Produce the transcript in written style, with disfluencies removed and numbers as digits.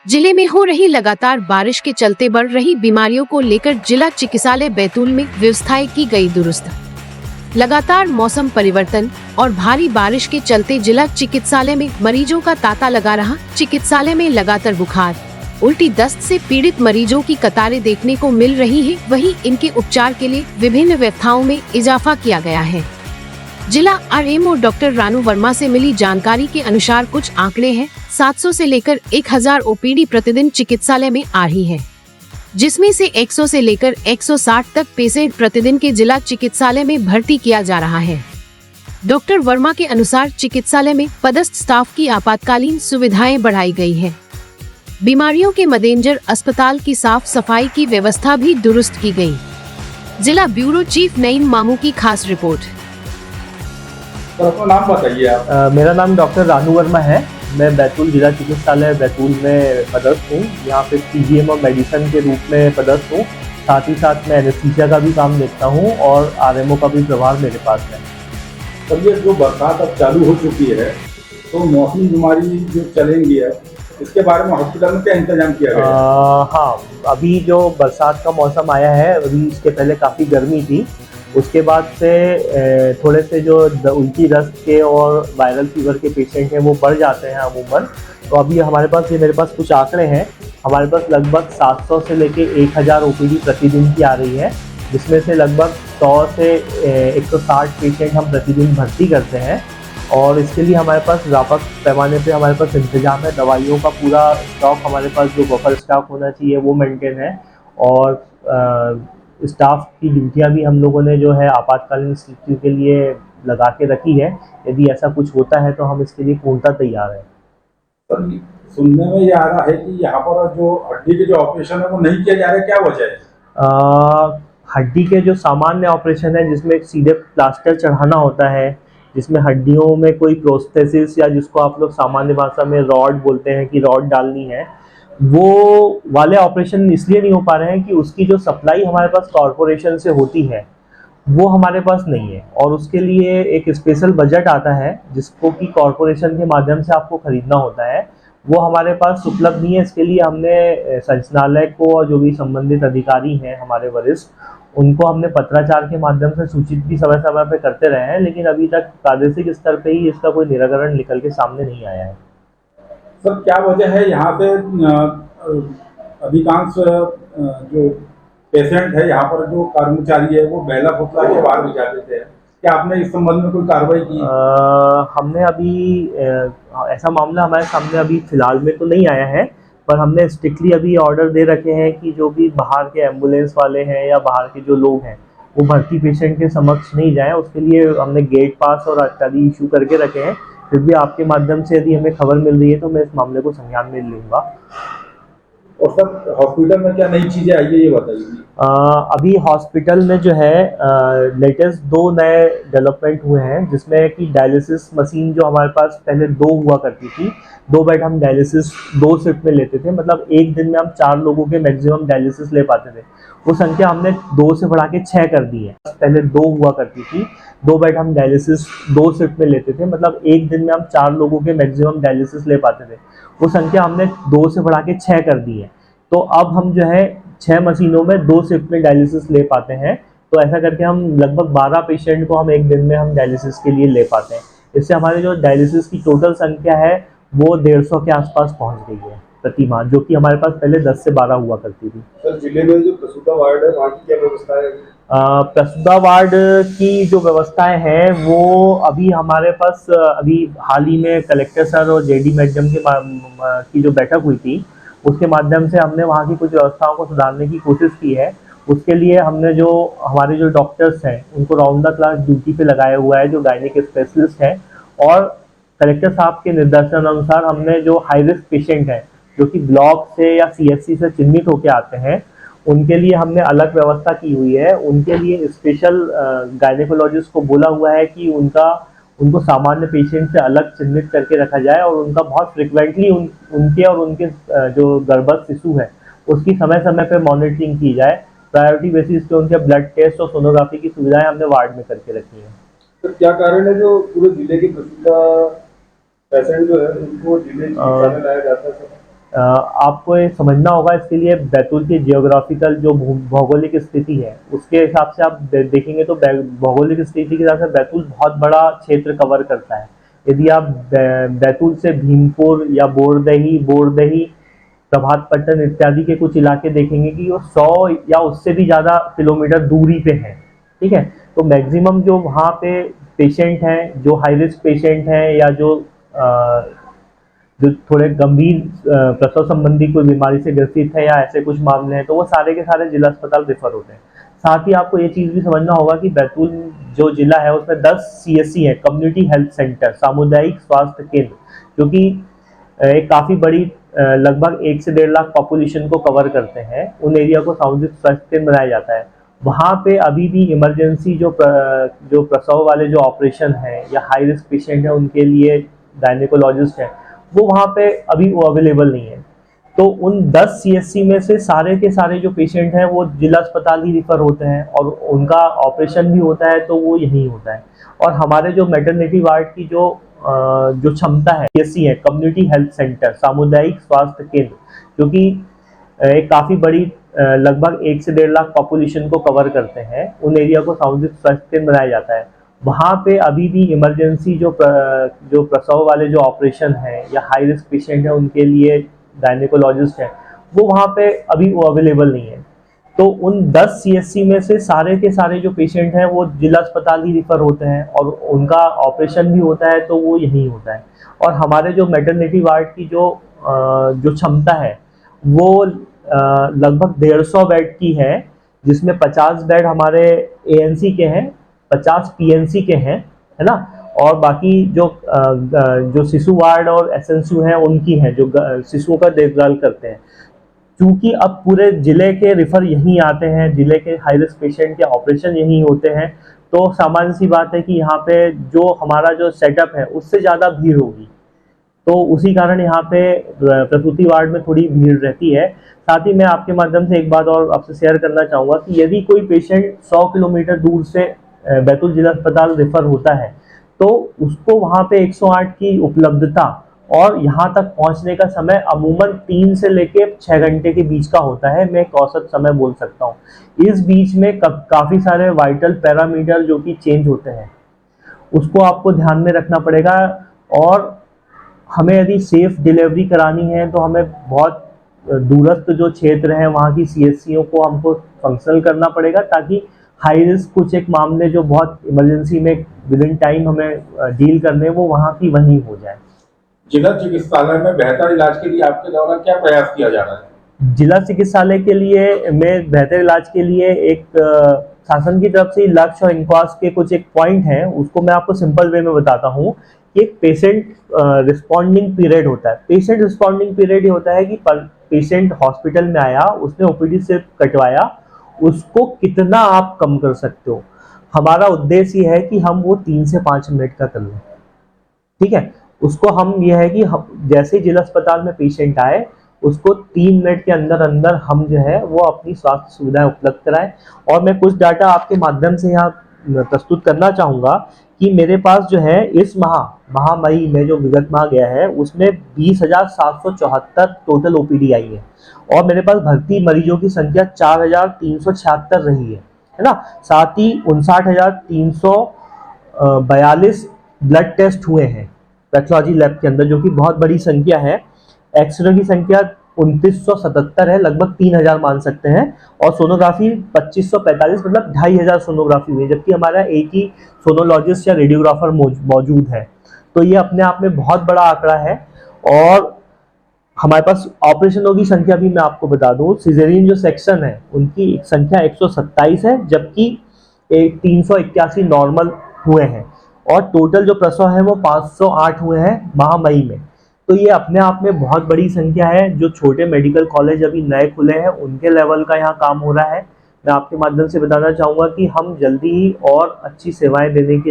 जिले में हो रही लगातार बारिश के चलते बढ़ रही बीमारियों को लेकर जिला चिकित्सालय बैतूल में व्यवस्थाएं की गई दुरुस्त। लगातार मौसम परिवर्तन और भारी बारिश के चलते जिला चिकित्सालय में मरीजों का तांता लगा रहा। चिकित्सालय में लगातार बुखार, उल्टी, दस्त से पीड़ित मरीजों की कतारें देखने को मिल रही है। वहीं इनके उपचार के लिए विभिन्न व्यवस्थाओं में इजाफा किया गया है। जिला आरएमओ डॉक्टर रानू वर्मा से मिली जानकारी के अनुसार कुछ आंकड़े हैं। 700 से लेकर 1000 ओपीडी प्रतिदिन चिकित्सालय में आ रही है, जिसमें से 100 से लेकर 160 तक पेशेंट प्रतिदिन के जिला चिकित्सालय में भर्ती किया जा रहा है। डॉक्टर वर्मा के अनुसार चिकित्सालय में पदस्थ स्टाफ की आपातकालीन सुविधाएं बढ़ाई गई है। बीमारियों के मद्देनजर अस्पताल की साफ सफाई की व्यवस्था भी दुरुस्त की गई। जिला ब्यूरो चीफ नईम मामू की खास रिपोर्ट। तो अपना नाम बताइए आप। मेरा नाम डॉक्टर रानू वर्मा है। मैं बैतूल जिला चिकित्सालय बैतूल में पदस्थ हूँ। यहाँ पे पीजीएम और मेडिसिन के रूप में पदस्थ हूँ। साथ ही साथ मैं एनेस्थीसिया का भी काम देखता हूँ और आरएमओ का भी प्रभार मेरे पास है। तब ये जो बरसात अब चालू हो चुकी है तो मौसमी बीमारी जो चलेंगी है, इसके बारे में हॉस्पिटल में क्या इंतजाम किया गया है? हाँ, अभी जो बरसात का मौसम आया है, अभी इसके पहले काफ़ी गर्मी थी। उसके बाद से थोड़े से जो उल्टी दस्त के और वायरल फीवर के पेशेंट हैं वो बढ़ जाते हैं अमूमन। तो अभी हमारे पास मेरे पास कुछ आंकड़े हैं। हमारे पास लगभग 700 से लेके 1000 ओपीडी प्रतिदिन की आ रही है, जिसमें से लगभग 100 से 160 पेशेंट हम प्रतिदिन भर्ती करते हैं। और इसके लिए हमारे पास व्यापक पैमाने पे हमारे पास इंतजाम है। दवाइयों का पूरा स्टॉक हमारे पास, जो बफर स्टॉक होना चाहिए वो मेंटेन है। और स्टाफ की ड्यूटियां भी हम लोगों ने जो है आपातकालीन स्थिति के लिए लगा के रखी है। यदि ऐसा कुछ होता है तो हम इसके लिए पूर्णतः तैयार हैं। सर, सुनने में ये आ रहा है कि यहाँ पर जो हड्डी के जो ऑपरेशन है वो नहीं किया जा रहा है, क्या वजह है? हड्डी के जो सामान्य ऑपरेशन है, जिसमें सीधे प्लास्टर चढ़ाना होता है, जिसमें हड्डियों में कोई प्रोस्थेसिस या जिसको आप लोग सामान्य भाषा में रॉड बोलते हैं कि रॉड डालनी है, वो वाले ऑपरेशन इसलिए नहीं हो पा रहे हैं कि उसकी जो सप्लाई हमारे पास कॉरपोरेशन से होती है वो हमारे पास नहीं है। और उसके लिए एक स्पेशल बजट आता है जिसको कि कॉरपोरेशन के माध्यम से आपको खरीदना होता है, वो हमारे पास उपलब्ध नहीं है। इसके लिए हमने संचालय को और जो भी संबंधित अधिकारी हैं हमारे वरिष्ठ, उनको हमने पत्राचार के माध्यम से सूचित भी समय समय पे करते रहे हैं, लेकिन अभी तक प्रादेशिक स्तर पे ही इसका कोई निराकरण निकल के सामने नहीं आया है। सर, क्या वजह है यहाँ पे अधिकांश जो पेशेंट है यहाँ पर जो कर्मचारी है वो बेला फुसला के बाहर भिजा देते हैं? क्या आपने इस संबंध में कोई कार्रवाई की? हमने अभी ऐसा मामला हमारे सामने अभी फिलहाल में तो नहीं आया है, पर हमने स्ट्रिक्टली अभी ऑर्डर दे रखे हैं कि जो भी बाहर के एम्बुलेंस वाले हैं या बाहर के जो लोग हैं वो भर्ती पेशेंट के समक्ष नहीं जाएं। उसके लिए हमने गेट पास और इत्यादि इशू करके रखे हैं। फिर भी आपके माध्यम से यदि हमें खबर मिल रही है तो मैं इस मामले को संज्ञान में लूँगा। और सर, हॉस्पिटल में क्या नई चीज़ें आई है ये बताइए। अभी हॉस्पिटल में जो है लेटेस्ट 2 नए डेवलपमेंट हुए हैं, जिसमें कि डायलिसिस मशीन जो हमारे पास पहले 2 हुआ करती थी, 2 बेड हम डायलिसिस 2 शिफ्ट में लेते थे, मतलब एक दिन में हम 4 लोगों के मैक्सिमम डायलिसिस ले पाते थे। वो संख्या हमने 2 से बढ़ा के 6 कर दी है। पहले 2 हुआ करती थी, 2 बेड हम डायलिसिस 2 शिफ्ट में लेते थे, मतलब एक दिन में हम 4 लोगों के मैक्सिमम डायलिसिस ले पाते थे। वो संख्या हमने 2 से बढ़ा के 6 कर दी है। तो अब हम जो है 6 मशीनों में 2 शिफ्ट में डायलिसिस ले पाते हैं। तो ऐसा करके हम लगभग 12 पेशेंट को हम एक दिन में हम डायलिसिस के लिए ले पाते हैं। इससे हमारी जो डायलिसिस की टोटल संख्या है वो 150 के आसपास पहुंच गई है प्रति माह, जो कि हमारे पास पहले 10 से 12 हुआ करती थी। सर, जिले में जो प्रसूता वार्ड है वहाँ की क्या व्यवस्था है? प्रसूता वार्ड की जो व्यवस्थाएं हैं वो अभी हमारे पास अभी हाल ही में कलेक्टर सर और जेडी मैडम की जो बैठक हुई थी, उसके माध्यम से हमने वहाँ की कुछ व्यवस्थाओं को सुधारने की कोशिश की है। उसके लिए हमने जो हमारे जो डॉक्टर्स हैं उनको राउंड द क्लॉक ड्यूटी पे लगाया हुआ है, जो गायनिक स्पेशलिस्ट हैं। और कलेक्टर साहब के निर्देशन अनुसार हमने जो हाई रिस्क पेशेंट हैं, जो कि ब्लॉक से या सीएचसी से चिन्हित होकर आते हैं, उनके लिए हमने अलग व्यवस्था की हुई है। उनके लिए स्पेशल गायनेकोलॉजिस्ट को बोला हुआ है कि उनको सामान्य पेशेंट से अलग चिन्हित करके रखा जाए और उनका बहुत फ्रिक्वेंटली उनके और उनके जो गर्भस्थ शिशु है उसकी समय समय पे मॉनिटरिंग की जाए। प्रायोरिटी बेसिस पे उनके ब्लड टेस्ट और सोनोग्राफी की सुविधाएं हमने वार्ड में करके रखी है। तो क्या कारण है जो पूरे जिले के प्रसूता पेशेंट जो है उनको जिले में लाया जाता है? आपको ये समझना होगा, इसके लिए बैतूल की जियोग्राफिकल जो भौगोलिक स्थिति है उसके हिसाब से आप देखेंगे तो भौगोलिक स्थिति के हिसाब से बैतूल बहुत बड़ा क्षेत्र कवर करता है। यदि आप बैतूल से भीमपुर या बोरदही, प्रभातपट्टन इत्यादि के कुछ इलाके देखेंगे कि वो 100 या उससे भी ज़्यादा किलोमीटर दूरी पे हैं। ठीक है, तो मैक्सिमम जो वहाँ पे पेशेंट हैं, जो हाई रिस्क पेशेंट हैं या जो थोड़े गंभीर प्रसव संबंधी कोई बीमारी से ग्रसित है या ऐसे कुछ मामले हैं, तो वो सारे के सारे जिला अस्पताल रेफर होते हैं। साथ ही आपको ये चीज़ भी समझना होगा कि बैतूल जो जिला है उसमें 10 CSC है, कम्युनिटी हेल्थ सेंटर, सामुदायिक स्वास्थ्य केंद्र, जो कि एक काफ़ी बड़ी लगभग 1 से 1.5 लाख पॉपुलेशन को कवर करते हैं। उन एरिया को सामुदायिक स्वास्थ्य केंद्र बनाया जाता है। वहाँ पे अभी भी इमरजेंसी जो प्रसव वाले जो ऑपरेशन है या हाई रिस्क पेशेंट है उनके लिए गायनेकोलॉजिस्ट है, वो वहाँ पे अभी वो अवेलेबल नहीं है। तो उन 10 CSC में से सारे के सारे जो पेशेंट हैं वो जिला अस्पताल ही रिफर होते हैं और उनका ऑपरेशन भी होता है तो वो यहीं होता है। और हमारे जो मैटरनिटी वार्ड की जो क्षमता है, CSC है, कम्युनिटी हेल्थ सेंटर, सामुदायिक स्वास्थ्य केंद्र, जो कि एक काफ़ी बड़ी लगभग 1 से 1.5 लाख पॉपुलेशन को कवर करते हैं। उन एरिया को सामुदायिक स्वास्थ्य केंद्र बनाया जाता है। वहाँ पे अभी भी इमरजेंसी जो प्रसव वाले जो ऑपरेशन है या हाई रिस्क पेशेंट है उनके लिए गायनेकोलॉजिस्ट है, वो वहाँ पे अभी वो अवेलेबल नहीं है। तो उन 10 CSC में से सारे के सारे जो पेशेंट हैं वो जिला अस्पताल ही रिफर होते हैं और उनका ऑपरेशन भी होता है तो वो यहीं होता है। और हमारे जो मैटरनिटी वार्ड की जो क्षमता है वो लगभग 150 बेड की है, जिसमें 50 बेड हमारे ANC के हैं, 50 PNC के हैं, है ना, और बाकी जो शिशु वार्ड और SNCU हैं उनकी हैं, जो शिशुओं का देखभाल करते हैं। क्योंकि अब पूरे जिले के रिफर यहीं आते हैं, जिले के हाई रिस्क पेशेंट के ऑपरेशन यहीं होते हैं, तो सामान्य सी बात है कि यहाँ पे जो हमारा जो सेटअप है उससे ज़्यादा भीड़ होगी। तो उसी कारण यहाँ पे प्रसूति वार्ड में थोड़ी भीड़ रहती है। साथ ही मैं आपके माध्यम से एक बात और आपसे शेयर करना चाहूँगा कि यदि कोई पेशेंट 100 किलोमीटर दूर से बैतूल जिला अस्पताल रेफर होता है तो उसको वहाँ पे 108 की उपलब्धता और यहाँ तक पहुँचने का समय अमूमन 3 से लेके 6 घंटे के बीच का होता है। मैं एक औसत समय बोल सकता हूँ। इस बीच में काफ़ी सारे वाइटल पैरामीटर जो कि चेंज होते हैं उसको आपको ध्यान में रखना पड़ेगा। और हमें यदि सेफ डिलीवरी करानी है तो हमें बहुत दूरस्थ जो क्षेत्र हैं वहाँ की CSCओं को हमको फंक्शनल करना पड़ेगा, ताकि हाई रिस्क कुछ एक मामले जो बहुत इमरजेंसी में विद इन टाइम हमें डील करने वो वहाँ की वहीं हो जाए। जिला चिकित्सालय में बेहतर इलाज के लिए आपके द्वारा क्या प्रयास किया जा रहा है? जिला चिकित्सालय के लिए में बेहतर इलाज के लिए एक शासन की तरफ से लक्ष्य और इनक्वास के कुछ एक पॉइंट हैं, उसको मैं आपको सिंपल वे में बताता हूँ। एक पेशेंट रिस्पॉन्डिंग पीरियड होता है। पेशेंट रिस्पॉन्डिंग पीरियड ये होता है कि पेशेंट हॉस्पिटल में आया, उसने OPD से कटवाया, उसको कितना आप कम कर सकते हो। हमारा उद्देश्य ये है कि हम वो 3 से 5 मिनट का कर लें। ठीक है, उसको हम ये है कि हम जैसे जिला अस्पताल में पेशेंट आए उसको 3 मिनट के अंदर अंदर हम जो है वो अपनी स्वास्थ्य सुविधाएं उपलब्ध कराएं। और मैं कुछ डाटा आपके माध्यम से यहाँ प्रस्तुत करना चाहूँगा कि मेरे पास जो है इस माह मई में जो विगत माह गया है उसमें 20,774 टोटल OPD आई है और मेरे पास भर्ती मरीजों की संख्या 4,376 रही है ना। साथ ही 59,342 ब्लड टेस्ट हुए हैं पैथोलॉजी लैब के अंदर, जो कि बहुत बड़ी संख्या है। एक्सरे की संख्या 2977 है, लगभग 3000 मान सकते हैं। और सोनोग्राफी 2545, मतलब 2500 सोनोग्राफी हुई, जबकि हमारा एक ही सोनोलॉजिस्ट या रेडियोग्राफर मौजूद है। तो ये अपने आप में बहुत बड़ा आंकड़ा है। और हमारे पास ऑपरेशनों की संख्या भी मैं आपको बता दूं, सिजेरियन जो सेक्शन है उनकी संख्या 127 है, जबकि 381 नॉर्मल हुए हैं। और टोटल जो प्रसव है वो 508 हुए हैं माह मई में। तो ये अपने आप में बहुत बड़ी संख्या है। जो छोटे मेडिकल कॉलेज अभी नए खुले हैं उनके लेवल का यहाँ काम हो रहा है। मैं आपके माध्यम से बताना चाहूँगा कि हम जल्दी ही और अच्छी सेवाएं देने के